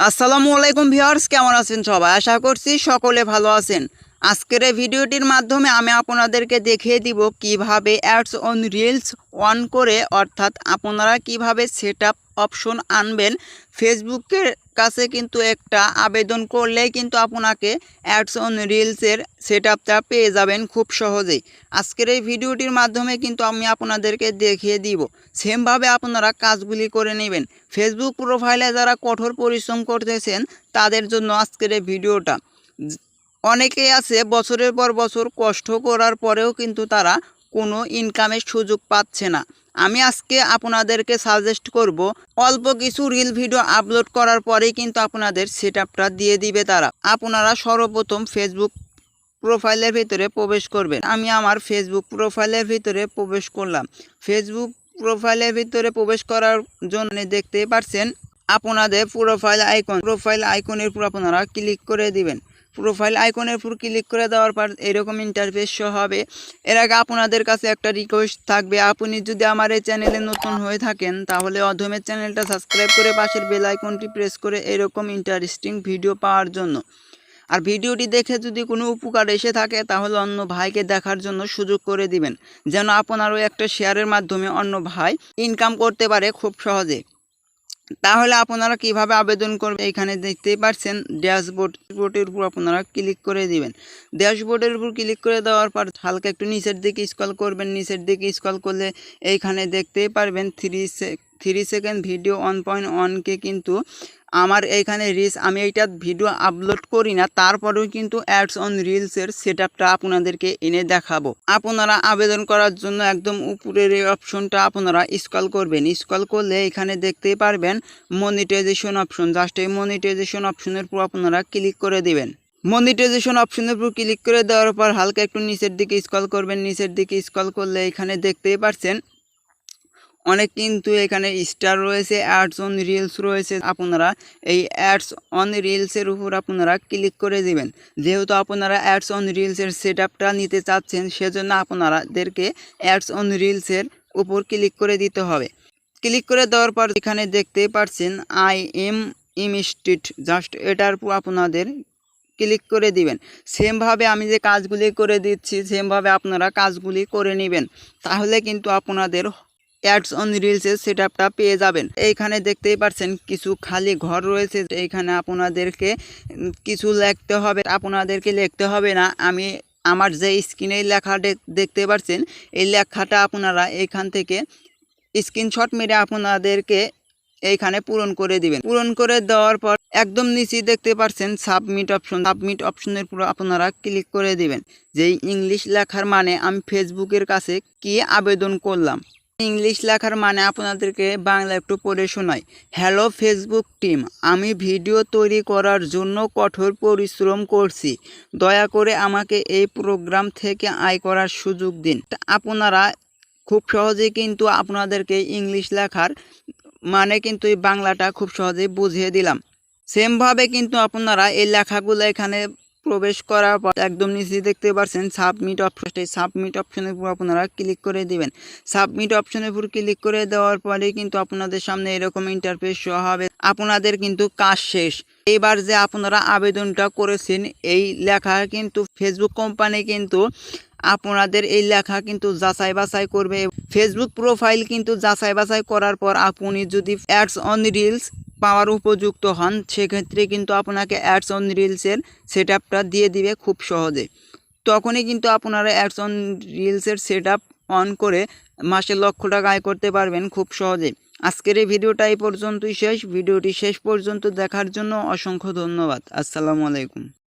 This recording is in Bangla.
আসসালামু আলাইকুম ভিউয়ার্স, কেমন আছেন সবাই? আশা করছি সকলে ভালো আছেন। আজকের এই ভিডিওটির মাধ্যমে আমি আপনাদেরকে দেখিয়ে দিব কিভাবে অ্যাডস অন রিলস অন করে, অর্থাৎ আপনারা কিভাবে সেটআপ অপশন আনবেন। ফেসবুকের কাছে কিন্তু একটা আবেদন করলেই কিন্তু আপনাকে অ্যাডস অন রিলসের সেটআপটা পেয়ে যাবেন খুব সহজেই। আজকের এই ভিডিওটির মাধ্যমে কিন্তু আমি আপনাদেরকে দেখিয়ে দিব সেমভাবে আপনারা কাজগুলি করে নেবেন। ফেসবুক প্রোফাইলে যারা কঠোর পরিশ্রম করতেছেন তাদের জন্য আজকের এই ভিডিওটা। অনেকেই আছে বছরের পর বছর কষ্ট করার পরেও কিন্তু তারা কোনো ইনকামের সুযোগ পাচ্ছে না। আমি আজকে আপনাদেরকে সাজেস্ট করব অল্প কিছু রিল ভিডিও আপলোড করার পরেই কিন্তু আপনাদের সেটআপটা দিয়ে দিবে তারা। আপনারা সর্বপ্রথম ফেসবুক প্রোফাইলের ভিতরে প্রবেশ করবেন। আমি আমার ফেসবুক প্রোফাইলের ভিতরে প্রবেশ করলাম। ফেসবুক প্রোফাইলের ভিতরে প্রবেশ করার জন্য দেখতে পাচ্ছেন আপনাদের প্রোফাইল আইকনের উপর আপনারা ক্লিক করে দিবেন। প্রোফাইল আইকনের উপর ক্লিক করে দেওয়ার পর এরকম ইন্টারফেস শো হবে। এর আগে আপনাদের কাছে একটা রিকোয়েস্ট থাকবে, আপনি যদি আমার এই চ্যানেলে নতুন হয়ে থাকেন তাহলে অধমের চ্যানেলটা সাবস্ক্রাইব করে পাশের বেল আইকনটি প্রেস করে এরকম ইন্টারেস্টিং ভিডিও পাওয়ার জন্য। আর ভিডিওটি দেখে যদি কোনো উপকার এসে থাকে তাহলে অন্য ভাইকে দেখার জন্য সুযোগ করে দিবেন, যেন আপনারও একটা শেয়ারের মাধ্যমে অন্য ভাই ইনকাম করতে পারে খুব সহজে। তাহলে আপনারা কিভাবে আবেদন করবেন, এখানে দেখতেই পাচ্ছেন ড্যাশবোর্ডের উপর আপনারা ক্লিক করে দিবেন। ড্যাশবোর্ডের উপর ক্লিক করে দেওয়ার পর হালকা একটু নিচের দিকে স্ক্রল করবেন। নিচের দিকে স্ক্রল করলে এইখানে দেখতেই পারবেন 3 সেকেন্ড ভিডিও 1.1K কিন্তু আমার এইখানে রিচ। আমি এইটা ভিডিও আপলোড করি না, তারপরেও কিন্তু অ্যাডস অন রিলসের সেটআপটা আপনাদেরকে এনে দেখাবো। আপনারা আবেদন করার জন্য একদম উপরের এই অপশনটা আপনারা স্ক্রল করবেন। স্ক্রল করলে এখানে দেখতেই পারবেন মনিটাইজেশন অপশন। জাস্ট এই মনিটাইজেশন অপশনের উপর আপনারা ক্লিক করে দিবেন। মনিটাইজেশন অপশনের উপর ক্লিক করে দেওয়ার পর হালকা একটু নিচের দিকে স্ক্রল করবেন। নিচের দিকে স্ক্রল করলে এখানে দেখতেই পাচ্ছেন অনেক কিন্তু এখানে স্টার রয়েছে, অ্যাডস অন রিলস রয়েছে। আপনারা এই অ্যাডস অন রিলসের উপর আপনারা ক্লিক করে দিবেন। যেহেতু আপনারা অ্যাডস অন রিলসের সেটআপটা নিতে চাচ্ছেন, সেজন্য আপনাদেরকে অ্যাডস অন রিলসের উপর ক্লিক করে দিতে হবে। ক্লিক করে দেওয়ার পর এখানে দেখতে পাচ্ছেন আই এম ইনস্টিট, জাস্ট এটার উপর আপনাদের ক্লিক করে দিবেন। সেমভাবে আমি যে কাজগুলি করে দিচ্ছি সেমভাবে আপনারা কাজগুলি করে নেবেন, তাহলে কিন্তু আপনাদের অ্যাডস অন রিলসের সেটআপটা পেয়ে যাবেন। এইখানে দেখতেই পাচ্ছেন কিছু খালি ঘর রয়েছে, এইখানে আপনাদেরকে কিছু লিখতে হবে। আপনাদেরকে লিখতে হবে না, আমি আমার যে স্ক্রিনে লেখা দেখতে পাচ্ছেন এই লেখাটা আপনারা এইখান থেকে স্ক্রিনশট মেরে আপনাদেরকে এইখানে পূরণ করে দিবেন। পূরণ করে দেওয়ার পর একদম নিচে দেখতে পাচ্ছেন সাবমিট অপশনের উপর আপনারা ক্লিক করে দিবেন। যেই ইংলিশ লেখার মানে আমি ফেসবুকের কাছে কি আবেদন করলাম, ইংলিশ লেখার মানে আপনাদেরকে বাংলা একটু পড়ে শোনাই। হ্যালো ফেসবুক টিম, আমি ভিডিও তৈরি করার জন্য কঠোর পরিশ্রম করছি। দয়া করে আমাকে এই প্রোগ্রাম থেকে আয় করার সুযোগ দিন। আপনারা খুব সহজেই কিন্তু আপনাদেরকে ইংলিশ লেখার মানে কিন্তু এই বাংলাটা খুব সহজেই বুঝিয়ে দিলাম। সেমভাবে কিন্তু আপনারা এই লেখাগুলো এখানে প্রবেশ করার পর একদম নিচে দেখতে পাচ্ছেন সাবমিট অপশন। সাবমিট অপশনের উপর আপনারা ক্লিক করে দিবেন। সাবমিট অপশনের উপর ক্লিক করে দেওয়ার পরে কিন্তু আপনাদের সামনে এরকম ইন্টারফেস শো হবে। আপনাদের কিন্তু কাজ শেষ। এবার যে আপনারা আবেদনটা করেছেন এই লেখা কিন্তু ফেসবুক কোম্পানি কিন্তু আপনাদের এই লেখা কিন্তু যাচাই বাছাই করবে। ফেসবুক প্রোফাইল কিন্তু যাচাই বাছাই করার পর আপনি যদি অ্যাডস অন রিলস পাওয়ার উপযুক্ত হন, সেক্ষেত্রে কিন্তু আপনাকে অ্যাডস অন রিলসের সেটআপটা দিয়ে দিবে খুব সহজে। তখনই কিন্তু আপনারা অ্যাডস অন রিলসের সেটআপ অন করে মাসে লক্ষ টাকা আয় করতে পারবেন খুব সহজে। আজকের এই ভিডিওটা এই পর্যন্তই শেষ। ভিডিওটি শেষ পর্যন্ত দেখার জন্য অসংখ্য ধন্যবাদ। আসসালামু আলাইকুম।